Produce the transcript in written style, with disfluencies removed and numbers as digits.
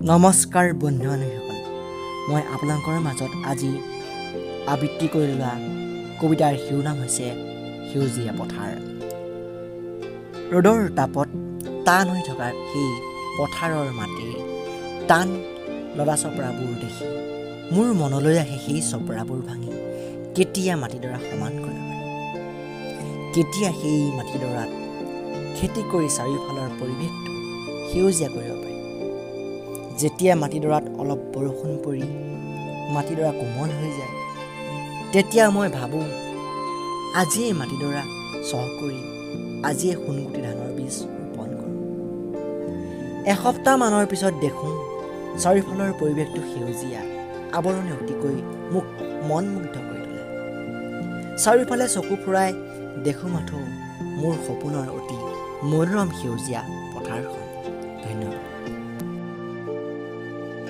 নমস্কাৰ বন্ধু বান্ধৱীসকল, মই আপোনালোকৰ মাজত আজি আবৃত্তি কৰি লোৱা কবিতাৰ শিৰোনাম হৈছে সেউজীয়া পথাৰ। ৰ'দৰ তাপত টান হৈ থকা সেই পথাৰৰ মাটিৰ টান লদা চপৰাবোৰ দেখি মোৰ মনলৈ আহে সেই চপৰাবোৰ ভাঙি কেতিয়া মাটিডৰা সমান কৰিব পাৰি, কেতিয়া সেই মাটিডৰাত খেতি কৰি চাৰিওফালৰ পৰিৱেশটো সেউজীয়া কৰিব পাৰি। যেতিয়া মাটিডৰাত অলপ বৰষুণ পৰি মাটিডৰা কোমল হৈ যায়, তেতিয়া মই ভাবোঁ আজিয়ে মাটিডৰা চহ কৰি আজিয়ে সোণগুটি ধানৰ বীজ ৰোপণ কৰোঁ। এসপ্তাহমানৰ পিছত দেখোঁ চাৰিওফালৰ পৰিৱেশটো সেউজীয়া আৱৰণে অতিকৈ মোক মনমুগ্ধ কৰি তোলে। চাৰিওফালে চকু ফুৰাই দেখোঁ মাথো মোৰ সপোনৰ অতি মনোৰম সেউজীয়া পথাৰখন।